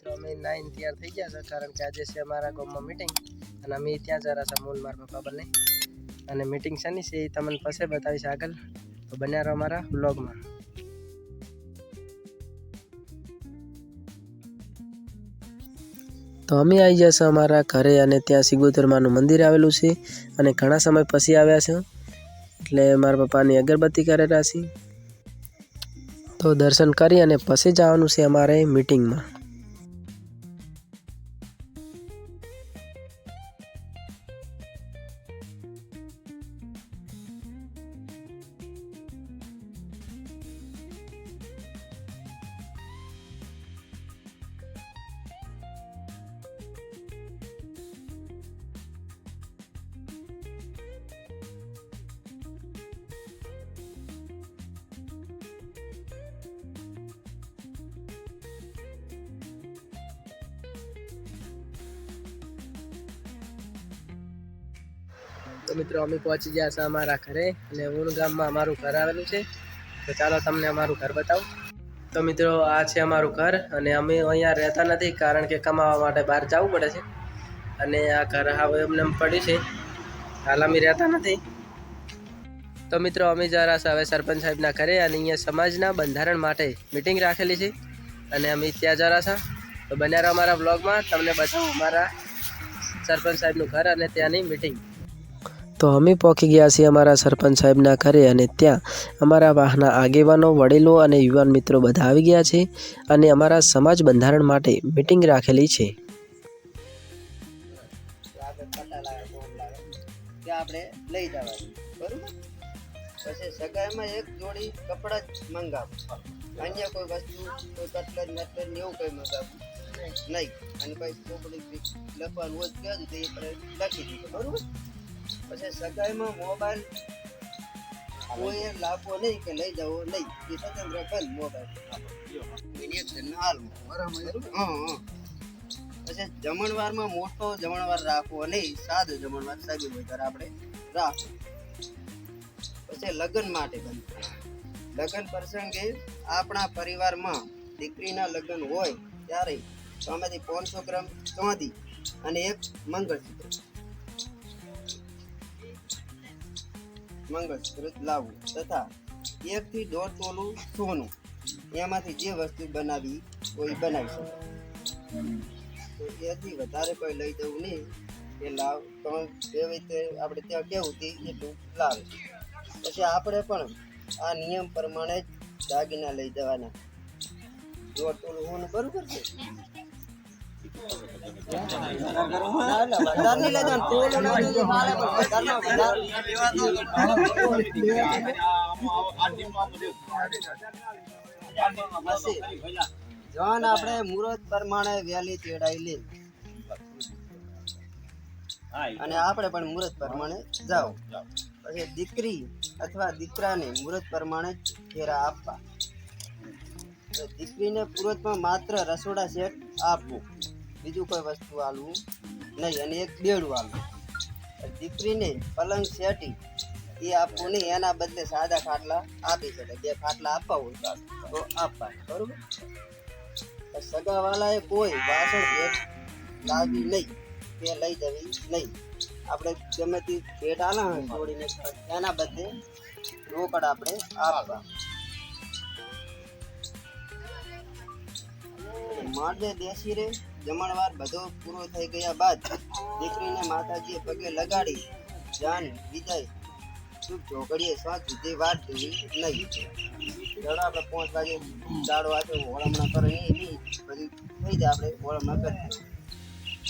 મિત્રો અમે 9 તૈયાર થઈ ગયા છે કારણ કે આજે છે અમારા ગામમાં મીટિંગ અને અમે ત્યાં જ રહ્યા છે મૂળ મારા પપ્પા બંને અને મીટિંગ શેની છે એ તમને પછી બતાવીશ આગળ તો બન્યા રહો અમારા વ્લોગમાં। તો અમે આવી ગયા છે અમારા ઘરે અને ત્યાં સિગોતર માનું મંદિર આવેલું છે અને ઘણા સમય પછી આવ્યા છે એટલે મારા પપ્પાની અગરબત્તી કરી રહ્યા છે તો દર્શન કરી અને પછી જવાનું છે અમારે મીટિંગમાં। तो मित्रों अमे पहुंची गया छे अमारा घरे અને ઊણ ગામમાં અમારું ઘર આવેલું છે તો ચાલો તમને અમારું ઘર બતાવું। તો મિત્રો આ છે અમારું ઘર અને અમે અહીંયા રહેતા નથી કારણ કે કમાવા માટે બહાર જવું પડે છે અને આ ઘર હવે અમને પડ્યું છે હાલ અમે રહેતા નથી। તો મિત્રો અમે જરા હવે સરપંચ સાહેબના ઘરે અને અહીંયા સમાજના બંધારણ માટે મીટિંગ રાખેલી છે અને અમે ત્યાં જરા છે તો બન્યા રહો અમારા વ્લોગમાં તમને બતાવું અમારા સરપંચ સાહેબનું ઘર અને ત્યાંની મીટિંગ। तो अमे पहुंची गया छे अमारा सरपंच साहेबना घरे अने त्यां अमारा वाहना आगेवानो वडीलो अने युवान मित्रों बधा आवी गया छे अने अमारा समाज बंधारण माटे मीटिंग राखेली छे। પછી સગાઈમાં એક જોડી કપડા જ મંગાવું, અન્ય કોઈ વસ્તુ કોઈ કટલેટ મેટલેટ ને એવું કંઈ મંગાવું નહીં અને કોઈ ચોપડી લખવાનું હોય કહેજો તો એ આપણે લખી દીધું બરાબર। પછી સગાઈમાં મોબાઈલ કોઈએ લાવવો નહીં કે લઈ જવો નહીં, એ સ્વતંત્ર બંધ મોબાઈલ હા। પછી જમણવારમાં મોટો જમણવાર રાખવો નહીં, સાદો જમણવાર સગી હોય ત્યારે આપણે રાખવો। પછી લગ્ન માટે બંધ, લગ્ન પ્રસંગે આપણા પરિવારમાં દીકરીના લગ્ન હોય ત્યારે આમાંથી 500 ગ્રામ ચાંદી અને એક મંગળસૂત્ર લાવવું તથા 1 થી 1.5 તોલું સોનું, એમાંથી જે વસ્તુ બનાવી કોઈ બનાવી શકે। તો એથી વધારે કોઈ લઈ જવું નહીં, એ લાવ તો એવી રીતે આપણે ત્યાં કેવું હતી એટલું લાવે। પછી આપણે પણ આ નિયમ પ્રમાણે જ દાગીના લઈ જવાના। 1.5 તોલું સોનું બરોબર છે, જોન આપણે મુહૂર્ત પ્રમાણે વહેલી તેડાઈ લે અને આપણે પણ મુહૂર્ત પ્રમાણે જાઓ। પછી દીકરી અથવા દીકરાને મુહૂર્ત પ્રમાણે ફેરા આપવા। દીકરીને મુહૂર્તમાં માત્ર રસોડા સેટ આપવું, બીજું કોઈ વસ્તુ આલવું નહીં અને એક બેડું આલવું। દીકરીને પલંગ સેટી એ આપવું નહીં, એના બદલે સાદા ખાટલા આપી શકે, 2 ખાટલા આપવા હોય તો આપવા બરોબર। સગાવાલાએ કોઈ વાસણ ભેટ લાવવી નહીં કે લઈ જવી નહીં, આપણે ગમે તે ભેટ આલા જોડીને એના બદલે રોકડ આપણે આપવા। માડે બેસી રે જમણવાર બધો પૂરો થઈ ગયા બાદ દીકરીને માતાજીએ પગે લગાડી જાન વિદાય શુભ ઝોકડીએ સ્વાદ સુધી વાત જોવી નહીં। ચાલો આપણે 5 વાગે ચાડો આપે હોળમણા કરે નહીં બધી થઈ જાય, આપણે હોળમણા કરી।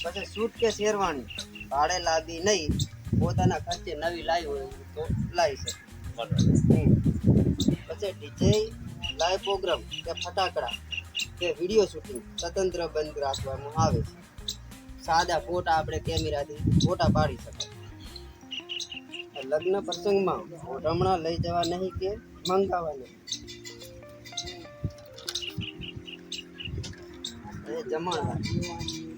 પછી સૂટ કે શેરવાણી ભાડે લાવી નહીં, પોતાના ખર્ચે નવી લાવી હોય તો લાવી શકે। પછી ડીજે લાઈવ પ્રોગ્રામ કે ફટાકડા કે વિડીયો શૂટિંગ સ્વતંત્ર બંધ રાખવામાં આવે છે। સાદા ફોટા આપણે કેમેરાથી ફોટા પાડી શકાય। લગ્ન પ્રસંગમાં રમણા લઈ જવા નહીં કે મંગાવવા નહીં।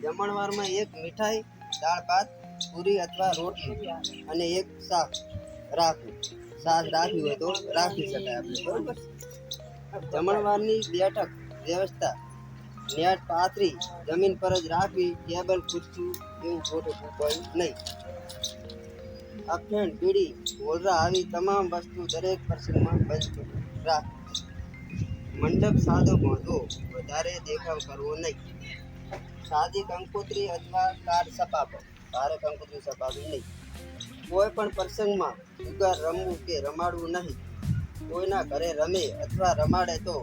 જમણવારમાં એક મીઠાઈ, દાળ ભાત, પૂરી અથવા રોટલી અને એક શાક રાખવું, શાક રાખ્યું હોય તો રાખી શકાય આપણે બરોબર। જમણવારની બેઠક વ્યવસ્થા નેટ પાથરી જમીન પર જ રાખવી, ટેબલ ખુરશી એવું ખોટું કોઈ નહીં. અફેણ, બીડી, ઓલરા આવી તમામ વસ્તુ દરેક પ્રસંગમાં બંધ રાખવી. મંડપ સાદો બાંધવો, વધારે દેખાવ કરવો નહીં. સાદી કંકોત્રી અથવા કાર સપાવો, ભારે કંકોત્રી સપાવી નહીં. કોઈ પણ પ્રસંગમાં જુગાર રમવું કે રમાડવું નહીં. કોઈના ઘરે રમે અથવા રમાડે તો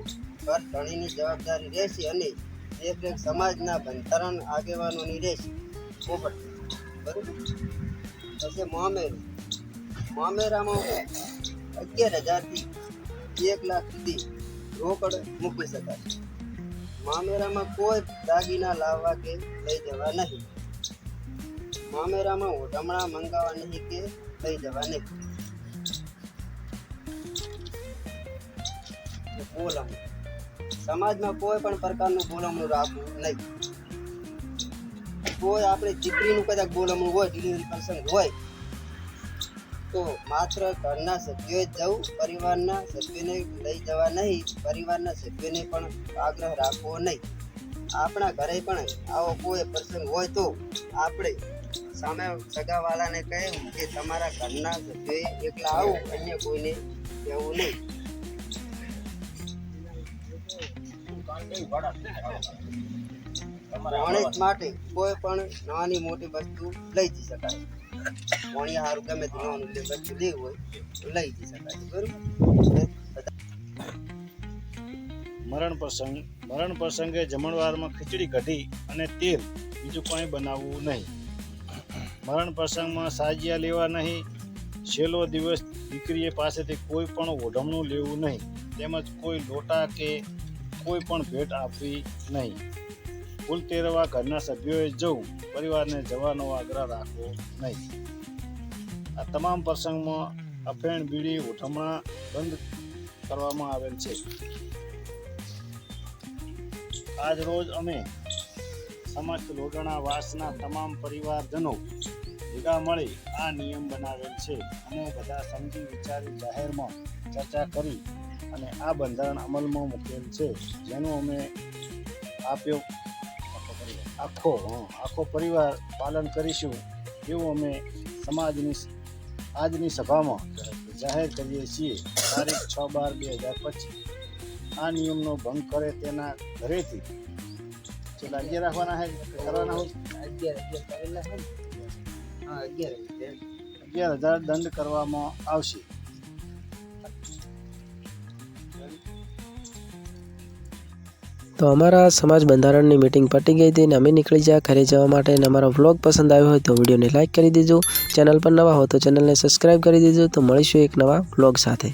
ઘર ધણીની જવાબદારી રહેશે અને દેખરેખ સમાજના બંધારણ આગેવાનોની રહેશે. પોપટ, બરોબર. પછી મોમેરામાં 11,000 થી 1 લાખ સુધી રોકડ મૂકી શકાય. મામેરામાં કોઈ દાગીના લાવવા કે લઈ જવા નહીં. મામેરામાં ઓઢમણા મંગાવવા નહીં કે લઈ જવા નહીં. બોલમણું, સમાજમાં કોઈ પણ પ્રકારનું બોલમણું રાખવું નહીં. કોઈ આપણી દીકરીનું કદાચ બોલમણું હોય, ડિલિવરી પ્રસંગ હોય તો માત્ર ઘરના સભ્યોએ જ જવું, પરિવારના સભ્યોને લઈ જવા નહીં. પરિવારના સભ્યોને પણ આગ્રહ રાખવો નહીં. આપણા ઘરે પણ આવો કોઈ પ્રસંગ હોય તો આપણે સામે સગાવાલાને કહેવું કે તમારા ઘરના સભ્યોએ એકલા આવું, અન્ય કોઈને કહેવું નહીં. ગણેશ માટે કોઈ પણ નાની મોટી વસ્તુ લઈ જઈ શકાય. વણિયા હારું ગમે તે નાનું વસ્તુ લેવું હોય તો લઈ જઈ શકાય. બરોબર. મરણ પ્રસંગે જમણવારમાં ખીચડી કઢી અને તેલ બીજું કંઈ બનાવવું નહીં. મરણ પ્રસંગમાં સાજિયા લેવા નહીં. છેલ્લો દિવસ દીકરીએ પાસેથી કોઈ પણ ઓઢમણું લેવું નહીં, તેમજ કોઈ લોટા કે કોઈ પણ ભેટ આપવી નહીં. ફૂલ તેરવા ઘરના સભ્યોએ જવું, પરિવારને જવાનો આગ્રહ રાખવો નહીં. આ તમામ પ્રસંગમાં અફેણ, બીડી, ઓઢમણા બંધ કરવામાં આવેલ છે. આજ રોજ અમે સમસ્ત લોઢણા વાસના તમામ પરિવારજનો ભેગા મળી આ નિયમ બનાવેલ છે અને બધા સમજી વિચારી જાહેરમાં ચર્ચા કરી અને આ બંધારણ અમલમાં મૂકેલ છે, જેનું અમે આખો પરિવાર પાલન કરીશું એવું અમે આજની સભામાં જાહેર કરીએ છીએ. તારીખ 6/12/2025 આ નિયમનો ભંગ કરે તેના ઘરેથી 11 રાખવાના છે, કરવાના હોય 11,000 દંડ કરવામાં આવશે. તો અમારા સમાજ બંધારણની મીટિંગ પતી ગઈ હતી અને અમે નીકળી ગયા ઘરે જવા માટે. અને અમારો વ્લોગ પસંદ આવ્યો હોય તો વિડીયોને લાઇક કરી દેજો. ચેનલ પર નવા હો તો ચેનલને સબસ્ક્રાઈબ કરી દેજો. તો મળીશું એક નવા વ્લોગ સાથે.